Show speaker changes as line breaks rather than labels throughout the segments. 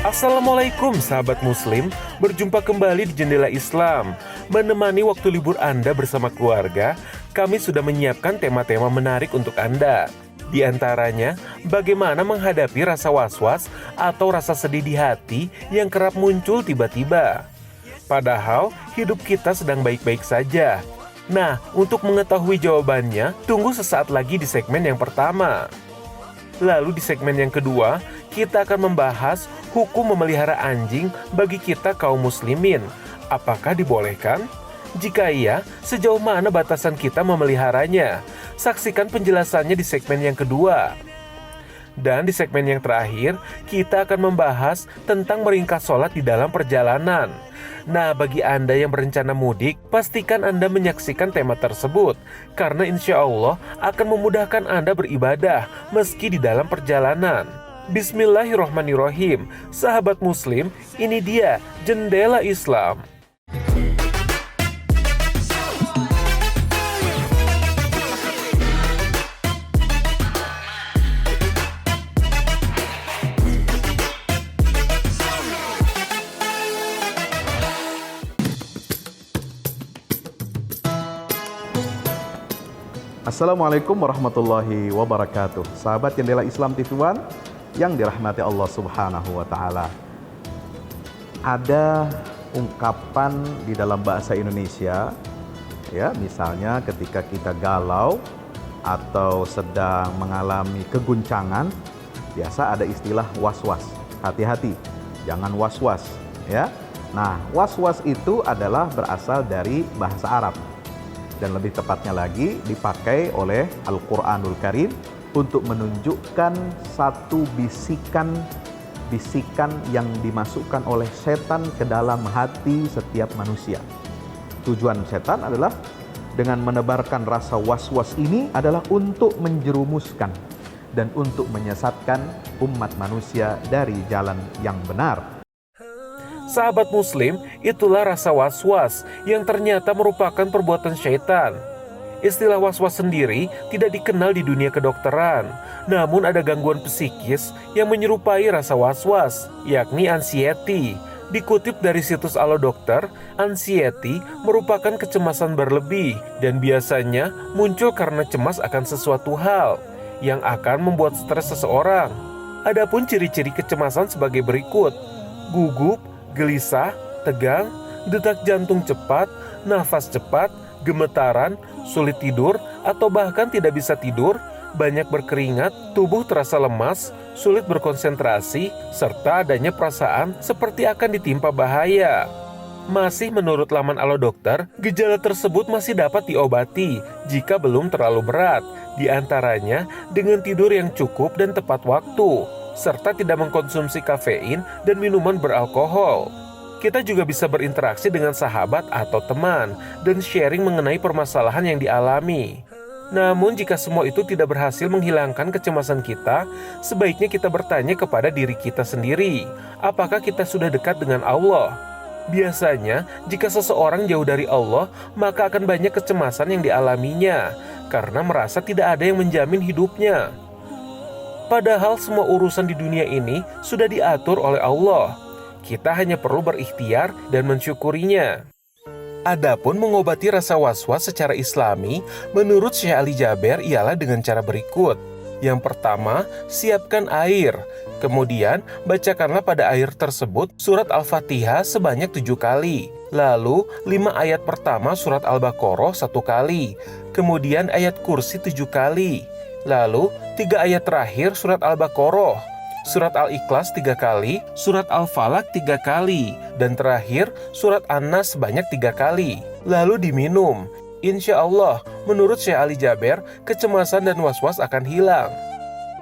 Assalamualaikum sahabat muslim, berjumpa kembali di Jendela Islam. Menemani waktu libur Anda bersama keluarga, kami sudah menyiapkan tema-tema menarik untuk Anda. Di antaranya, bagaimana menghadapi rasa was-was atau rasa sedih di hati yang kerap muncul tiba-tiba. Padahal, hidup kita sedang baik-baik saja. Nah, untuk mengetahui jawabannya, tunggu sesaat lagi di segmen yang pertama. Lalu di segmen yang kedua, kita akan membahas hukum memelihara anjing bagi kita kaum muslimin. Apakah dibolehkan? Jika iya, sejauh mana batasan kita memeliharanya? Saksikan penjelasannya di segmen yang kedua. Dan di segmen yang terakhir, kita akan membahas tentang meringkas sholat di dalam perjalanan. Nah, bagi Anda yang berencana mudik, pastikan Anda menyaksikan tema tersebut, karena insya Allah akan memudahkan Anda beribadah meski di dalam perjalanan. Bismillahirrohmanirrohim, sahabat muslim, ini dia Jendela Islam.
Assalamualaikum warahmatullahi wabarakatuh. Sahabat Jendela Islam TV One yang dirahmati Allah Subhanahu wa taala. Ada ungkapan di dalam bahasa Indonesia, ya, misalnya ketika kita galau atau sedang mengalami keguncangan, biasa ada istilah was-was. Hati-hati, jangan was-was, ya. Nah, was-was itu adalah berasal dari bahasa Arab. Dan lebih tepatnya lagi dipakai oleh Al-Quranul Karim untuk menunjukkan satu bisikan yang dimasukkan oleh setan ke dalam hati setiap manusia. Tujuan setan adalah dengan menebarkan rasa was-was ini adalah untuk menjerumuskan dan untuk menyesatkan umat manusia dari jalan yang benar.
Sahabat muslim, itulah rasa was-was yang ternyata merupakan perbuatan syaitan. Istilah was-was sendiri tidak dikenal di dunia kedokteran, namun ada gangguan psikis yang menyerupai rasa was-was, yakni anxiety. Dikutip dari situs Alo Dokter, anxiety merupakan kecemasan berlebih dan biasanya muncul karena cemas akan sesuatu hal yang akan membuat stres seseorang. Adapun ciri-ciri kecemasan sebagai berikut: gugup, gelisah, tegang, detak jantung cepat, nafas cepat, gemetaran, sulit tidur, atau bahkan tidak bisa tidur, banyak berkeringat, tubuh terasa lemas, sulit berkonsentrasi, serta adanya perasaan seperti akan ditimpa bahaya. Masih menurut laman Alo Dokter, gejala tersebut masih dapat diobati jika belum terlalu berat, di antaranya dengan tidur yang cukup dan tepat waktu, serta tidak mengkonsumsi kafein dan minuman beralkohol. Kita juga bisa berinteraksi dengan sahabat atau teman dan sharing mengenai permasalahan yang dialami. Namun jika semua itu tidak berhasil menghilangkan kecemasan kita, sebaiknya kita bertanya kepada diri kita sendiri, apakah kita sudah dekat dengan Allah? Biasanya, jika seseorang jauh dari Allah, maka akan banyak kecemasan yang dialaminya, karena merasa tidak ada yang menjamin hidupnya. Padahal semua urusan di dunia ini sudah diatur oleh Allah. Kita hanya perlu berikhtiar dan mensyukurinya. Adapun mengobati rasa was-was secara Islami, menurut Syekh Ali Jaber ialah dengan cara berikut. Yang pertama, siapkan air. Kemudian, bacakanlah pada air tersebut surat Al-Fatihah sebanyak 7 kali. Lalu, 5 ayat pertama surat Al-Baqarah 1 kali. Kemudian ayat kursi 7 kali. Lalu, 3 ayat terakhir surat Al-Baqarah, surat Al-Ikhlas 3 kali, surat Al-Falaq 3 kali, dan terakhir surat An-Nas sebanyak 3 kali. Lalu diminum. Insya Allah, menurut Syekh Ali Jaber, kecemasan dan was-was akan hilang.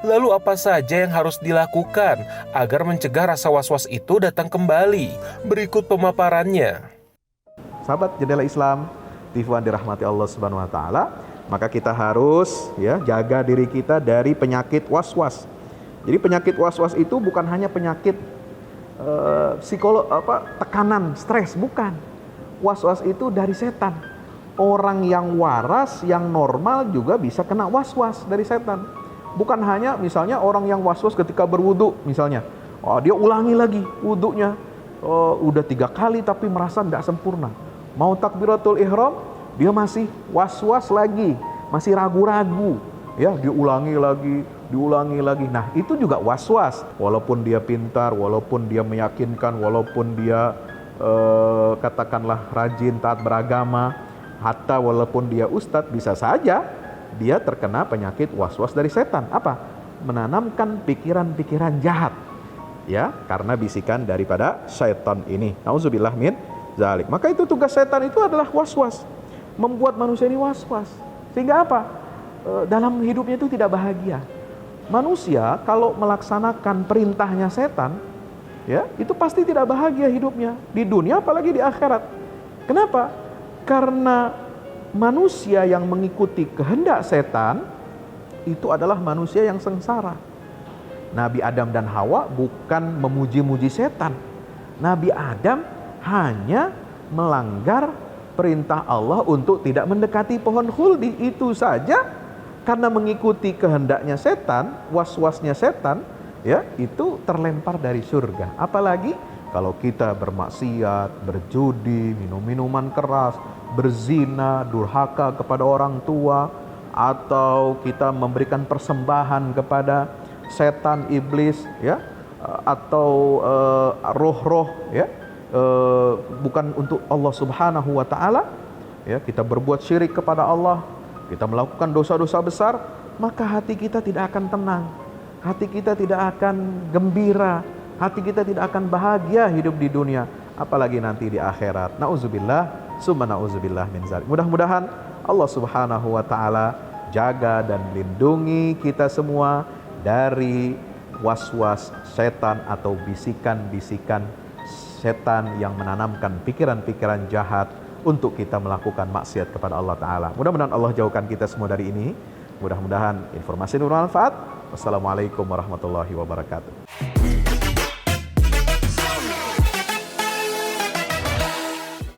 Lalu apa saja yang harus dilakukan agar mencegah rasa was-was itu datang kembali? Berikut pemaparannya.
Sahabat Jendela Islam TV One dirahmati Allah Subhanahu wa taala, maka kita harus jaga diri kita dari penyakit was-was. Jadi penyakit was-was itu bukan hanya penyakit tekanan, stres, bukan. Was-was itu dari setan. Orang yang waras, yang normal juga bisa kena was-was dari setan. Bukan hanya misalnya orang yang was-was ketika berwudu misalnya, dia ulangi lagi wudunya, udah 3 kali tapi merasa tidak sempurna. Mau takbiratul ihram, dia masih was-was lagi, masih ragu-ragu, ya, diulangi lagi. Nah, itu juga was-was. Walaupun dia pintar, walaupun dia meyakinkan, walaupun dia katakanlah rajin taat beragama, hatta walaupun dia ustadz, bisa saja dia terkena penyakit was-was dari setan. Apa? Menanamkan pikiran-pikiran jahat, ya, karena bisikan daripada syaitan ini. Nauzubillah min zalik. Maka itu tugas setan itu adalah was-was, membuat manusia ini was-was. Sehingga apa? Dalam hidupnya itu tidak bahagia. Manusia kalau melaksanakan perintahnya setan, ya, itu pasti tidak bahagia hidupnya di dunia apalagi di akhirat. Kenapa? Karena manusia yang mengikuti kehendak setan itu adalah manusia yang sengsara. Nabi Adam dan Hawa bukan memuji-muji setan. Nabi Adam hanya melanggar perintah Allah untuk tidak mendekati pohon khuldi. Itu saja, karena mengikuti kehendaknya setan, was-wasnya setan, ya, itu terlempar dari surga. Apalagi kalau kita bermaksiat, berjudi, minum minuman keras, berzina, durhaka kepada orang tua, atau kita memberikan persembahan kepada setan, iblis, ya, atau roh-roh, ya, bukan untuk Allah Subhanahu wa taala, ya, kita berbuat syirik kepada Allah, kita melakukan dosa-dosa besar, maka hati kita tidak akan tenang. Hati kita tidak akan gembira, hati kita tidak akan bahagia hidup di dunia, apalagi nanti di akhirat. Nauzubillah, summa nauzubillah min zalik. Mudah-mudahan Allah Subhanahu wa taala jaga dan lindungi kita semua dari was-was setan atau bisikan-bisikan setan yang menanamkan pikiran-pikiran jahat untuk kita melakukan maksiat kepada Allah taala. Mudah-mudahan Allah jauhkan kita semua dari ini. Mudah-mudahan informasi bermanfaat. Wassalamualaikum warahmatullahi wabarakatuh.